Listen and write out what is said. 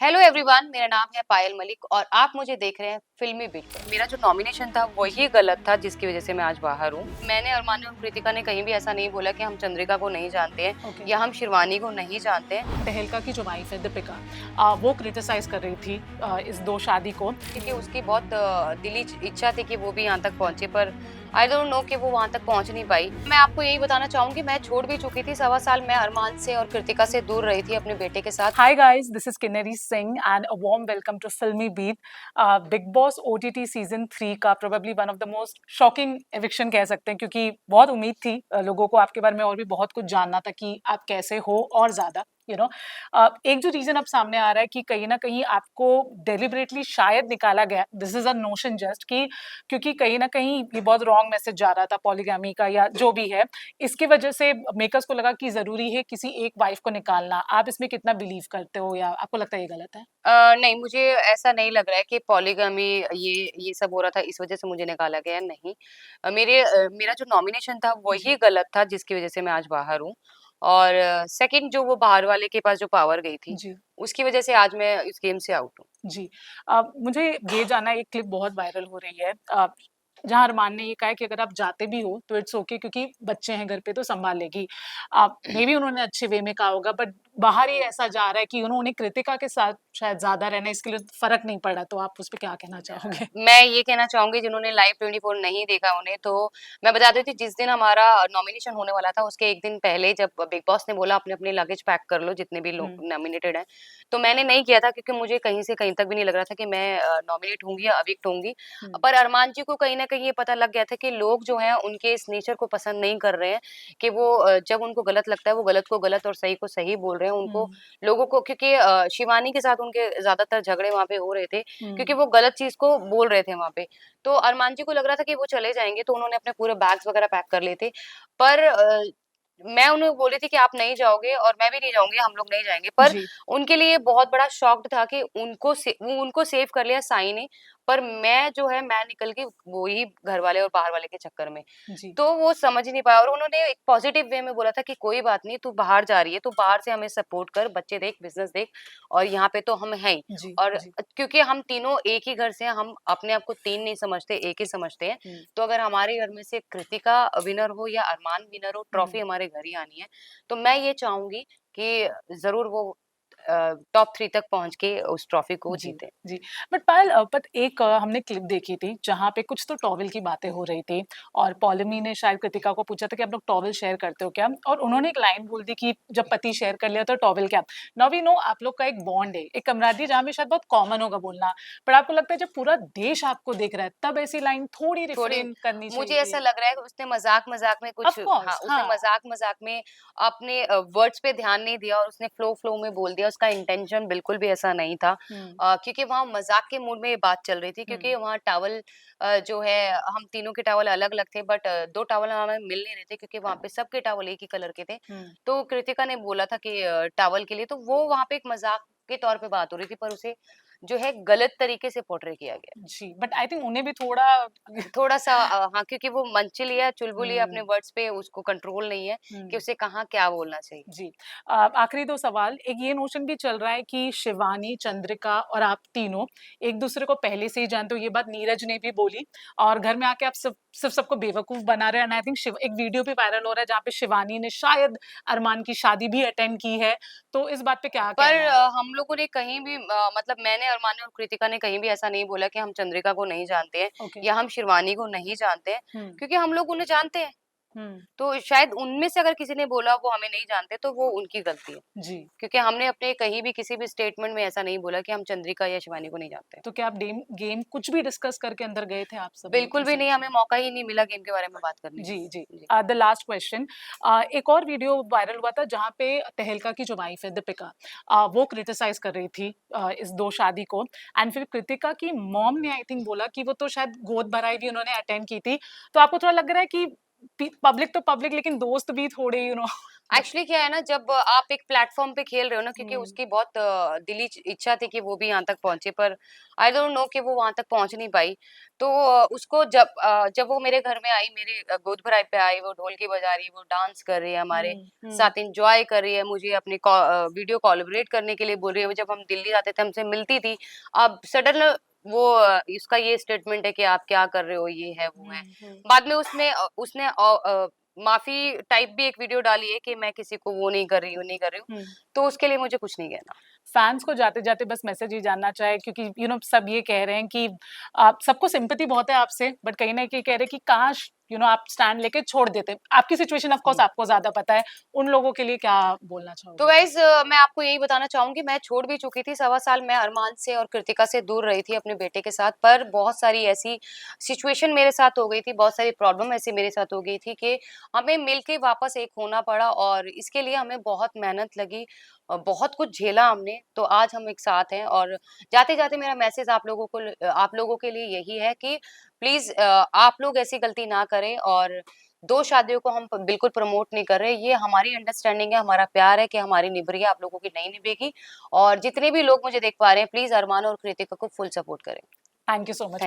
Hello everyone, मेरा नाम है पायल मलिक और आप मुझे देख रहे हैं फिल्मी बीट पर। मेरा जो नॉमिनेशन था वही गलत था जिसकी वजह से मैं आज बाहर हूँ। मैंने अरमान और कृतिका ने कहीं भी ऐसा नहीं बोला कि हम चंद्रिका को नहीं जानते हैं ओके। या हम शिवानी को नहीं जानते हैं, तहेलका की जो वाइफ है दीपिका, वो क्रिटिसाइज कर रही थी इस दो शादी को। क्योंकि उसकी बहुत दिली इच्छा थी कि वो भी यहाँ तक पहुंचे, पर आई डोंट नो कि वो वहां तक पहुंच नहीं पाई। मैं आपको यही बताना चाहूंगी, मैं छोड़ भी चुकी थी। 1.25 साल मैं अरमान से और कृतिका से दूर रही थी अपने बेटे के साथ। Hi guys, this is Kinneri Singh and a warm welcome to Filmy Beat. Big Boss OTT season 3 का probably one of the most shocking eviction कह सकते हैं, क्योंकि बहुत उम्मीद थी लोगों को आपके बारे में और भी बहुत कुछ जानना था कि आप कैसे हो और ज़्यादा एक जो रीजन अब सामने आ रहा है कि कहीं ना कहीं आपको डेलिबरेटली शायद निकाला गया, this is a notion just कि क्योंकि कहीं ना कहीं ये बहुत रॉन्ग मैसेज जा रहा था पॉलीगैमी का या जो भी है, इसकी वजह से मेकर्स को लगा कि जरूरी है किसी एक वाइफ को निकालना। आप इसमें कितना बिलीव करते हो या आपको लगता है ये गलत है? नहीं, मुझे ऐसा नहीं लग रहा है कि पॉलीगमी ये सब हो रहा था इस वजह से मुझे निकाला गया, नहीं। मेरा जो नॉमिनेशन था वही गलत था जिसकी वजह से मैं आज बाहर हूँ। और सेकंड, जो वो बाहर वाले के पास जो पावर गई थी, जी उसकी वजह से आज मैं इस गेम से आउट हूँ। जी। मुझे ये जानना है, एक क्लिप बहुत वायरल हो रही है जहाँ अरमान ने ये कहा है कि अगर आप जाते भी हो तो इट्स ओके, क्योंकि बच्चे हैं घर पे तो संभाल लेगी। मे बी उन्होंने अच्छे वे में कहा होगा, बट बाहर ही ऐसा जा रहा है कि उन्होंने कृतिका के साथ शायद ज्यादा रहना, इसके लिए फर्क नहीं पड़ा। तो आप उस पर क्या कहना चाहोगे? मैं ये कहना चाहूँगी, जिन्होंने लाइव 24 नहीं देखा उन्हें, तो मैं बता देती हूँ, जिस दिन हमारा नॉमिनेशन होने वाला था उसके 1 दिन पहले जब बिग बॉस ने बोला अपने-अपने लगेज पैक कर लो जितने भी लोग हम्म नॉमिनेटेड हैं, तो मैंने नहीं किया था क्योंकि मुझे कहीं से कहीं तक भी नहीं लग रहा था कि मैं नॉमिनेट होंगी या एविक्ट होंगी। हम्म पर अरमान जी को कहीं न कहीं ये पता लग गया था कि लोग जो हैं उनके इस नेचर को पसंद नहीं कर रहे हैं, कि वो जब उनको गलत लगता है वो गलत को गलत और सही को सही बोल रहे हैं। उनको, हम्म लोगों को, क्योंकि शिवानी के साथ उनके ज़्यादातर झगड़े वहाँ पे हो रहे थे क्योंकि हम्म वो गलत चीज़ को बोल रहे थे वहाँ पे। तो अरमान जी को लग रहा था कि वो चले जाएँगे, तो उन्होंने अपने पूरे बैग्स वगैरह पैक कर लिए थे। पर मैं उन्हें बोल रही थी कि आप नहीं जाओगे और मैं भी नहीं जाऊँगी, हम लोग नहीं जाएँगे। पर जी उनके लिए बहुत बड़ा शॉक्ड था कि वो उनको सेव कर लिया साई ने, पर मैं जो है मैं निकल गई वही घरवाले और बाहर वाले के चक्कर में। जी तो वो समझ ही नहीं पाया और उन्होंने एक पॉजिटिव वे में बोला था कि कोई बात नहीं, तू बाहर जा रही है, तू बाहर से हमें सपोर्ट कर, बच्चे देख, बिज़नेस देख, और यहाँ पे तो हम हैं ही। जी और जी। क्योंकि हम तीनों एक ही घर से हैं, हम अपने आप को 3 नहीं समझते, एक ही समझते हैं। हम्म तो अगर हमारे घर में से कृतिका विनर हो या अरमान विनर हो, ट्रॉफी हम्म हमारे घर ही आनी है। तो मैं ये चाहूँगी कि ज़रूर वो टॉप 3 तक पहुँच के उस ट्रॉफी को जी, जीते। जी। बट पायल, बट एक हमने क्लिप देखी थी जहाँ पे कुछ तो टॉवेल की बातें हो रही थी और पौलमी ने शायद कृतिका को पूछा था कि आप लोग टॉवेल शेयर करते हो क्या? और उन्होंने एक लाइन बोल दी कि जब पति शेयर कर लिया तो टॉवेल क्या? नाउ वी नो आप लोग का एक बॉन्ड है, एक कमरादरी जहाँ में शायद बहुत कॉमन होगा बोलना। पर आपको लगता है जब पूरा देश आपको देख रहा है तब ऐसी लाइन थोड़ी थोड़ी, रिफ्रेन करनी मुझे चाहिए ऐसा थी? लग रहा है कि उसने मज़ाक-मज़ाक में कुछ, ऑफ हाँ, कोर्स, उसने हाँ। मज़ाक-मज़ाक में अपने वर्ड्स पे ध्यान नहीं दिया और उसने फ्लो में बोल दिया। उसका इंटेंशन बिल्कुल भी ऐसा नहीं था। हुँ, क्योंकि वहाँ मज़ाक के मूड में ये बात चल रही थी, क्योंकि हुँ, वहाँ टॉवल जो है, हम तीनों के टॉवल अलग-अलग थे, बट 2 टॉवल हमें मिल नहीं रहे थे क्योंकि वहाँ पे सबके टॉवल एक ही कलर के थे। हुँ। तो कृतिका ने बोला था कि टॉवल के लिए, तो वो वहाँ पे एक मज़ाक के तौर पे बात हो रही थी, पर उसे जो है गलत तरीके से पोर्ट्रे किया गया। जी, बट आई थिंक उन्हें भी थोड़ा थोड़ा-सा हाँ, क्योंकि वो मंचिल है, चुलबुली है, अपने हुँ, वर्ड्स पे उसको कंट्रोल नहीं है कि हुँ। उसे कहाँ क्या बोलना चाहिए। जी। आखिरी 2 सवाल। एक ये नोशन भी चल रहा है कि शिवानी, चंद्रिका और आप तीनों एक-दूसरे को पहले से ही जानते हो, ये बात नीरज ने भी बोली और घर में आके आप सिर्फ़ सबको बेवकूफ़ बना रहे हैं। एंड आई थिंक शिव एक वीडियो भी वायरल हो रहा है जहाँ पे शिवानी ने शायद अरमान की शादी भी अटेंड की है। तो इस बात पे क्या पर कहना है? हम लोगों ने कहीं भी, मतलब मैंने, अरमान और कृतिका ने कहीं भी ऐसा नहीं बोला कि हम चंद्रिका को नहीं जानते हैं ओके। या हम शिवानी को नहीं जानते हैं, हुँ, क्योंकि हम लोग उन्हें जानते हैं। हुँ। तो शायद उनमें से अगर किसी ने बोला वो हमें नहीं जानते, तो वो उनकी गलती है। जी। क्योंकि हमने अपने कहीं भी किसी भी स्टेटमेंट में ऐसा नहीं बोला कि हम चंद्रिका या शिवानी को नहीं जानते। तो क्या आप गेम कुछ भी डिस्कस करके अंदर गए थे आप सब लोग बिल्कुल भी नहीं, एसेंशियली? हमें मौका ही नहीं मिला गेम के बारे में बात करने का। जी, जी। जी। द लास्ट क्वेश्चन, एक और वीडियो वायरल हुआ था जहाँ पे तहेलका की जो वाइफ है दीपिका, वो क्रिटिसाइज़ कर रही थी इस 2 शादी को। एंड फिर कृतिका की मॉम ने आई थिंक बोला कि वो तो शायद गोद भराई भी उन्होंने अटेंड की थी। तो आपको थोड़ा लग रहा है कि पब्लिक तो पब्लिक, लेकिन दोस्त भी थोड़े एक्चुअली क्या है ना, जब आप एक प्लेटफॉर्म पे खेल रहे हो ना, क्योंकि हम्म, उसकी बहुत दिली इच्छा थी कि वो भी यहाँ तक पहुंचे, पर आई डोंट नो कि वो वहां तक पहुंच नहीं पाई। तो उसको जब वो मेरे घर में आई, मेरे गोद भराई पे आई, वो ढोल की बजा रही है, वो डांस कर रही है, हमारे हम्म, साथ इंजॉय कर रही है, मुझे अपनी वीडियो कोलैबोरेट करने के लिए बोल रही है। जब हम दिल्ली जाते थे, हमसे मिलती थी। अब सडन वो इसका ये स्टेटमेंट है कि आप क्या कर रहे हो, ये है वो है। हम्म, बाद में उसने माफ़ी टाइप भी एक वीडियो डाली है कि मैं किसी को वो नहीं कर रही हूँ, नहीं कर रही हूँ। हम्म। तो उसके लिए मुझे कुछ नहीं कहना। फैन्स को जाते-जाते बस मैसेज ही जानना चाहे, क्योंकि सब ये कह रहे हैं कि आप सबको सिंपैथी बहुत है आपसे, बट कहीं न कहीं कह रहे हैं कि काश आप स्टैंड लेके छोड़ देते। आपकी सिचुएशन ऑफ कोर्स हुँ। आपको ज़्यादा पता है। उन लोगों के लिए क्या बोलना तो चाहोगे? गाइज़ मैं आपको यही बताना चाहूँगी, मैं छोड़ भी चुकी थी, सवा साल मैं अरमान से और कृतिका से दूर रही थी अपने बेटे के साथ, पर बहुत सारी ऐसी सिचुएशन मेरे साथ हो गई थी, बहुत सारी प्रॉब्लम ऐसी मेरे साथ हो गई थी कि हमें मिल के वापस एक होना पड़ा, और इसके लिए हमें बहुत मेहनत लगी, बहुत कुछ झेला हमने, तो आज हम एक साथ हैं। और जाते-जाते मेरा मैसेज आप लोगों के लिए यही है कि प्लीज़ आप लोग ऐसी गलती ना करें, और 2 शादियों को हम प बिल्कुल प्रमोट नहीं कर रहे। ये हमारी अंडरस्टैंडिंग है, हमारा प्यार है कि हमारी निभ रही है, आप लोगों की नहीं निभेगी। और जितने भी लोग मुझे देख पा रहे हैं, प्लीज़ अरमान और कृतिका को फुल सपोर्ट करें। Thank you so much. Thank